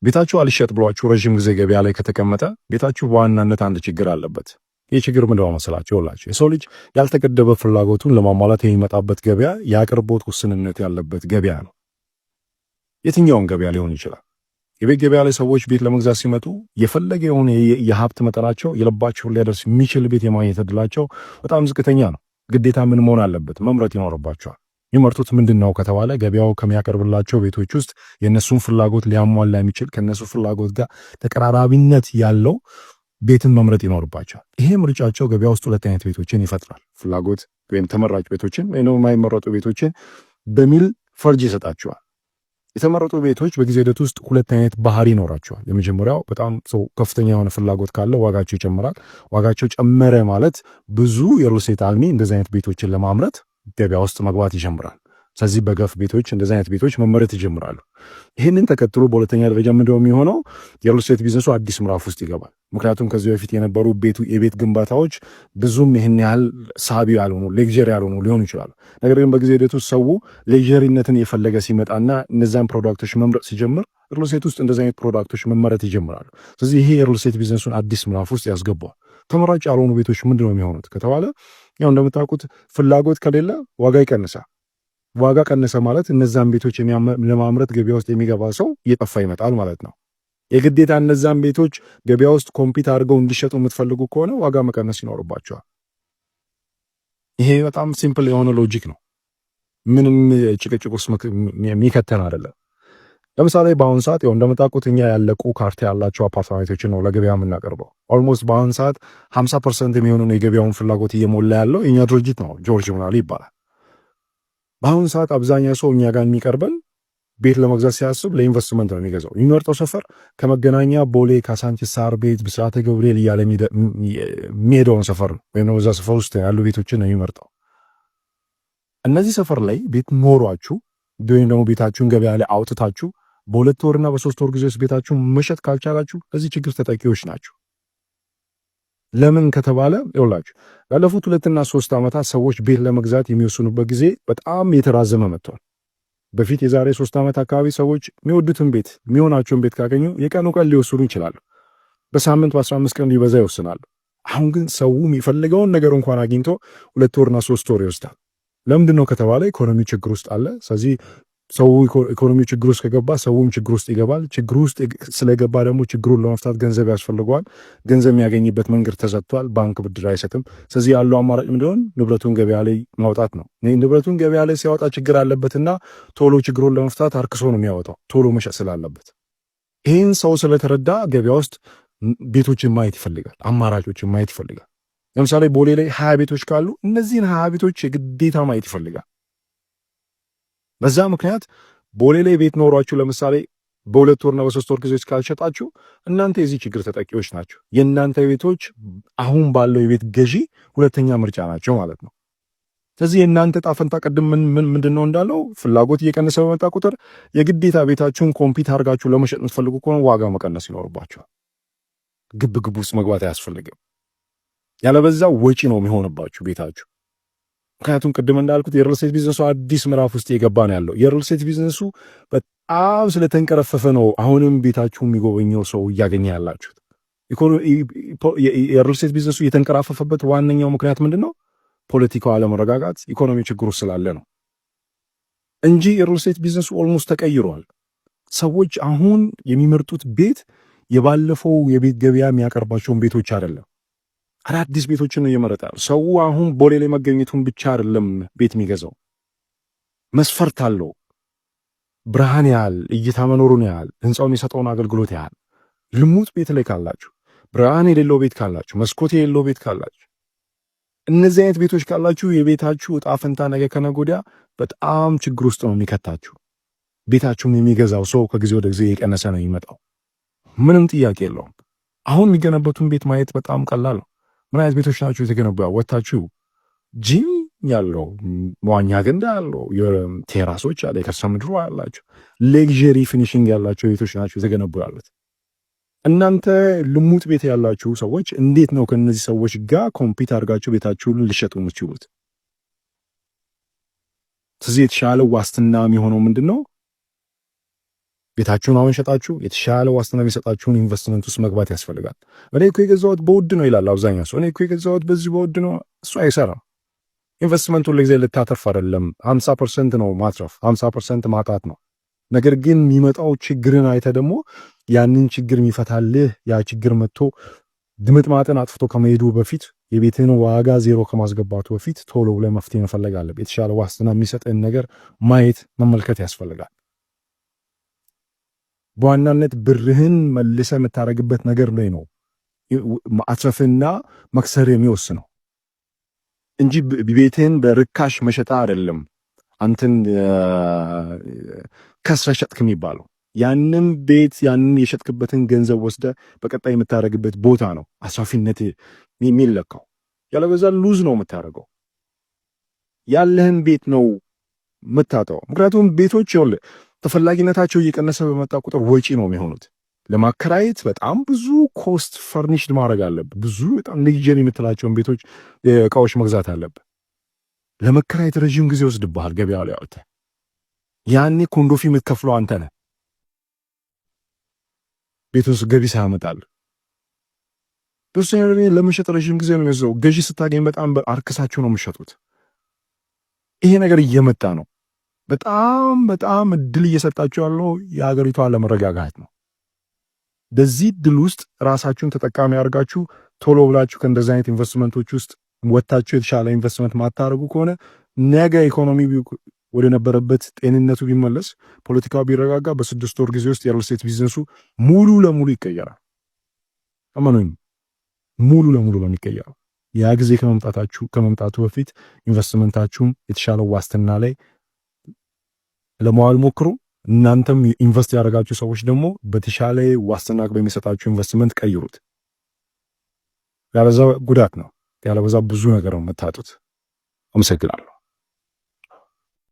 ቤታችሁ አልሸጥ ብሏችሁ ረጅም ጊዜ ገበያ ላይ ከተቀመጠ ቤታችሁ በዋናነት አንድ ችግር አለበት። ይህ ችግር ምንድነው መሰላችሁ? ይኸውላችሁ የሰው ልጅ ያልተገደበ ፍላጎቱን ለማሟላት የሚመጣበት ገበያ የአቅርቦት ውስንነት ያለበት ገበያ ነው። የትኛውን ገበያ ሊሆን ይችላል። የቤት ገበያ ላይ ሰዎች ቤት ለመግዛት ሲመጡ የፈለገ የሆነ የሀብት መጠናቸው የልባቸውን ሊያደርስ የሚችል ቤት የማግኘት እድላቸው በጣም ዝቅተኛ ነው። ግዴታ ምን መሆን አለበት? መምረጥ ይኖርባቸዋል። የሚመርጡት ምንድነው ከተባለ ገበያው ከሚያቀርብላቸው ቤቶች ውስጥ የነሱን ፍላጎት ሊያሟላ የሚችል ከነሱ ፍላጎት ጋር ተቀራራቢነት ያለው ቤትን መምረጥ ይኖርባቸዋል። ይሄ ምርጫቸው ገበያ ውስጥ ሁለት አይነት ቤቶችን ይፈጥራል። ፍላጎት ወይም ተመራጭ ቤቶችን ወይም የማይመረጡ ቤቶችን በሚል ፈርጅ ይሰጣቸዋል። የተመረጡ ቤቶች በጊዜ ሂደት ውስጥ ሁለት አይነት ባህሪ ይኖራቸዋል። የመጀመሪያው በጣም ሰው ከፍተኛ የሆነ ፍላጎት ካለ ዋጋቸው ይጨምራል። ዋጋቸው ጨመረ ማለት ብዙ የሪል ስቴት አልሚ እንደዚህ አይነት ቤቶችን ለማምረት ገበያ ውስጥ መግባት ይጀምራል። ስለዚህ በገፍ ቤቶች እንደዚህ አይነት ቤቶች መመረት ይጀምራሉ። ይህንን ተከትሎ በሁለተኛ ደረጃ ምንድነው የሚሆነው? የሪል ስቴት ቢዝነሱ አዲስ ምዕራፍ ውስጥ ይገባል። ምክንያቱም ከዚህ በፊት የነበሩ የቤት ግንባታዎች ብዙም ይህን ያህል ሳቢ ያልሆኑ ሌክዠሪ ያልሆኑ ሊሆኑ ይችላሉ። ነገር ግን በጊዜ ሂደት ውስጥ ሰው ሌክዠሪነትን የፈለገ ሲመጣና እነዛን ፕሮዳክቶች መምረጥ ሲጀምር ሪል ስቴት ውስጥ እንደዚህ አይነት ፕሮዳክቶች መመረት ይጀምራሉ። ስለዚህ ይሄ የሪል ስቴት ቢዝነሱን አዲስ ምዕራፍ ውስጥ ያስገባዋል። ተመራጭ ያልሆኑ ቤቶች ምንድነው የሚሆኑት ከተባለ ያው እንደምታውቁት ፍላጎት ከሌለ ዋጋ ይቀንሳል። ዋጋ ቀነሰ ማለት እነዛን ቤቶች ለማምረት ገበያ ውስጥ የሚገባ ሰው እየጠፋ ይመጣል ማለት ነው። የግዴታ እነዛን ቤቶች ገበያ ውስጥ ኮምፒት አድርገው እንዲሸጡ የምትፈልጉ ከሆነ ዋጋ መቀነስ ይኖርባቸዋል። ይሄ በጣም ሲምፕል የሆነ ሎጂክ ነው። ምንም ጭቅጭቅ ውስጥ የሚከተን አይደለም። ለምሳሌ በአሁን ሰዓት ያው እንደምታውቁት እኛ ያለቁ ካርታ ያላቸው አፓርትመንቶችን ነው ለገበያ የምናቀርበው። ኦልሞስት በአሁን ሰዓት 50% የሚሆነውን የገበያውን ፍላጎት እየሞላ ያለው የኛ ድርጅት ነው፣ ጆርጅ ሞናሊ ይባላል። በአሁን ሰዓት አብዛኛው ሰው እኛ ጋር የሚቀርበን ቤት ለመግዛት ሲያስብ ለኢንቨስትመንት ነው የሚገዛው። የሚመርጠው ሰፈር ከመገናኛ ቦሌ፣ ካሳንቺስ፣ ሳር ቤት፣ ብስራተ ገብርኤል እያለ የሚሄደውን ሰፈር ነው፣ ወይም እዛ ሰፈር ውስጥ ያሉ ቤቶችን ነው የሚመርጠው። እነዚህ ሰፈር ላይ ቤት ኖሯችሁ ወይም ደግሞ ቤታችሁን ገበያ ላይ አውጥታችሁ በሁለት ወርና በሶስት ወር ጊዜ ውስጥ ቤታችሁን መሸጥ ካልቻላችሁ ለዚህ ችግር ተጠቂዎች ናቸው። ለምን ከተባለ ይኸውላችሁ ላለፉት 2 እና 3 ዓመታት ሰዎች ቤት ለመግዛት የሚወስኑበት ጊዜ በጣም የተራዘመ መጥቷል። በፊት የዛሬ 3 ዓመት አካባቢ ሰዎች የሚወዱትን ቤት የሚሆናቸውን ቤት ካገኙ የቀኑ ቀን ሊወስኑ ይችላሉ። በሳምንት በ15 ቀን ሊበዛ ይወስናሉ። አሁን ግን ሰው የሚፈልገውን ነገር እንኳን አግኝቶ 2 ወርና 3 ወር ይወስዳል። ለምንድን ነው ከተባለ ኢኮኖሚ ችግር ውስጥ አለ። ስለዚህ ሰው ኢኮኖሚ ችግር ውስጥ ከገባ ሰውም ችግር ውስጥ ይገባል። ችግር ውስጥ ስለገባ ደግሞ ችግሩን ለመፍታት ገንዘብ ያስፈልገዋል። ገንዘብ የሚያገኝበት መንገድ ተዘግቷል። ባንክ ብድር አይሰጥም። ስለዚህ ያለው አማራጭ ምንድን ንብረቱን ገበያ ላይ ማውጣት ነው። ንብረቱን ገበያ ላይ ሲያወጣ ችግር አለበትና ቶሎ ችግሩን ለመፍታት አርክሶ ነው የሚያወጣው፣ ቶሎ መሸጥ ስላለበት። ይህን ሰው ስለተረዳ ገበያ ውስጥ ቤቶችን ማየት ይፈልጋል፣ አማራጮችን ማየት ይፈልጋል። ለምሳሌ ቦሌ ላይ 20 ቤቶች ካሉ እነዚህን 20 ቤቶች የግዴታ ማየት ይፈልጋል። በዛ ምክንያት ቦሌ ላይ ቤት ኖሯችሁ ለምሳሌ በ2 ወርና በ3 ወር ጊዜ ካልሸጣችሁ እናንተ የዚህ ችግር ተጠቂዎች ናቸው። የእናንተ ቤቶች አሁን ባለው የቤት ገዢ ሁለተኛ ምርጫ ናቸው ማለት ነው። ስለዚህ የእናንተ ጣፈንታ ቅድም ምንድነው እንዳለው ፍላጎት እየቀነሰ በመጣ ቁጥር የግዴታ ቤታችሁን ኮምፒት አድርጋችሁ ለመሸጥ የምትፈልጉ ከሆነ ዋጋ መቀነስ ይኖርባችኋል። ግብ ውስጥ መግባት አያስፈልግም። ያለበዛ ወጪ ነው የሚሆንባችሁ ቤታችሁ። ምክንያቱም ቅድም እንዳልኩት የሪል ስቴት ቢዝነሱ አዲስ ምዕራፍ ውስጥ የገባ ነው ያለው። የሪል ስቴት ቢዝነሱ በጣም ስለተንቀረፈፈ ነው አሁንም ቤታችሁ የሚጎበኘው ሰው እያገኘ ያላችሁት። የሪል ስቴት ቢዝነሱ የተንቀራፈፈበት ዋነኛው ምክንያት ምንድን ነው? ፖለቲካው አለመረጋጋት፣ ኢኮኖሚ ችግሩ ስላለ ነው እንጂ የሪል ስቴት ቢዝነሱ ኦልሞስት ተቀይሯል። ሰዎች አሁን የሚመርጡት ቤት የባለፈው የቤት ገበያ የሚያቀርባቸውን ቤቶች አይደለም፣ አዳዲስ ቤቶችን ነው እየመረጠ ያለው። ሰው አሁን ቦሌ ላይ መገኘቱን ብቻ አይደለም ቤት የሚገዛው፣ መስፈርት አለው። ብርሃን ያህል እይታ መኖሩን ያህል ህንፃው የሚሰጠውን አገልግሎት ያህል ልሙጥ ቤት ላይ ካላችሁ፣ ብርሃን የሌለው ቤት ካላችሁ፣ መስኮት የሌለው ቤት ካላችሁ፣ እነዚህ አይነት ቤቶች ካላችሁ የቤታችሁ ዕጣ ፈንታ ነገ ከነገ ወዲያ በጣም ችግር ውስጥ ነው የሚከታችሁ። ቤታችሁን የሚገዛው ሰው ከጊዜ ወደ ጊዜ የቀነሰ ነው የሚመጣው። ምንም ጥያቄ የለውም። አሁን የሚገነቡትን ቤት ማየት በጣም ቀላል ነው። ምን አይነት ቤቶች ናቸው የተገነቡ? ወታችሁ ጂም ያለው መዋኛ ገንዳ ያለው ቴራሶች አለ፣ የከርሰ ምድሩ አላቸው፣ ሌክዠሪ ፊኒሺንግ ያላቸው ቤቶች ናቸው የተገነቡ ያሉት። እናንተ ልሙጥ ቤት ያላችሁ ሰዎች እንዴት ነው ከነዚህ ሰዎች ጋር ኮምፒት አድርጋችሁ ቤታችሁን ልሸጡ የምትችሉት? ስለዚህ የተሻለ ዋስትና የሚሆነው ምንድነው? ቤታችሁን አሁን ሸጣችሁ የተሻለ ዋስትና የሚሰጣችሁን ኢንቨስትመንት ውስጥ መግባት ያስፈልጋል። እኔ እኮ የገዛሁት በውድ ነው ይላል አብዛኛው ሰው። እኔ እኮ የገዛሁት በዚህ በውድ ነው። እሱ አይሰራም። ኢንቨስትመንቱ ለጊዜ ልታተርፍ አይደለም። 50% ነው ማትረፍ፣ 50% ማጣት ነው። ነገር ግን የሚመጣው ችግርን አይተ ደግሞ ያንን ችግር የሚፈታልህ ያ ችግር መጥቶ ድምጥማጥን አጥፍቶ ከመሄዱ በፊት የቤትህን ዋጋ ዜሮ ከማስገባቱ በፊት ቶሎ ብለህ መፍትሄ መፈለግ አለብህ። የተሻለ ዋስትና የሚሰጥህን ነገር ማየት መመልከት ያስፈልጋል። በዋናነት ብርህን መልሰህ የምታደርግበት ነገር ላይ ነው ማትረፍና መክሰር የሚወስነው እንጂ ቤትህን በርካሽ መሸጣ አይደለም አንተን ከስረ ሸጥክ የሚባለው። ያንን ቤት ያንን የሸጥክበትን ገንዘብ ወስደ በቀጣይ የምታደርግበት ቦታ ነው አስራፊነት የሚለካው። ያለበዛ ሉዝ ነው የምታደርገው። ያለህን ቤት ነው የምታጣው። ምክንያቱም ቤቶች ይኸውልህ ተፈላጊነታቸው እየቀነሰ በመጣ ቁጥር ወጪ ነው የሚሆኑት። ለማከራየት በጣም ብዙ ኮስት ፈርኒሽድ ማድረግ አለብህ። ብዙ በጣም ሌጀሪ የምትላቸውን ቤቶች እቃዎች መግዛት አለብህ። ለመከራየት ረዥም ጊዜ ወስድብሃል ገበያው ላይ አውጥተህ። ያኔ ኮንዶፊ የምትከፍለው አንተ ነህ። ቤቱስ ገቢ ሳያመጣል በስተቀር ለመሸጥ ረዥም ጊዜ ነው የሚወስደው። ገዢ ስታገኝ በጣም አርክሳችሁ ነው የምትሸጡት። ይሄ ነገር እየመጣ ነው። በጣም በጣም እድል እየሰጣችሁ ያለው የሀገሪቷ አለመረጋጋት ነው። በዚህ እድል ውስጥ ራሳችሁን ተጠቃሚ አድርጋችሁ ቶሎ ብላችሁ ከእንደዚህ አይነት ኢንቨስትመንቶች ውስጥ ወጥታችሁ የተሻለ ኢንቨስትመንት ማታደርጉ ከሆነ ነገ ኢኮኖሚ ወደ ነበረበት ጤንነቱ ቢመለስ፣ ፖለቲካው ቢረጋጋ በ6 ወር ጊዜ ውስጥ የሪል ስቴት ቢዝነሱ ሙሉ ለሙሉ ይቀየራል። አመኑኝ፣ ሙሉ ለሙሉ ነው የሚቀየረው። ያ ጊዜ ከመምጣቱ በፊት ኢንቨስትመንታችሁን የተሻለ ዋስትና ላይ ለማዋል ሞክሩ። እናንተም ኢንቨስት ያደረጋችሁ ሰዎች ደግሞ በተሻለ ዋስትና በሚሰጣችሁ ኢንቨስትመንት ቀይሩት። ያለዛ ጉዳት ነው። ያለበዛ ብዙ ነገር ነው የምታጡት። አመሰግናለሁ።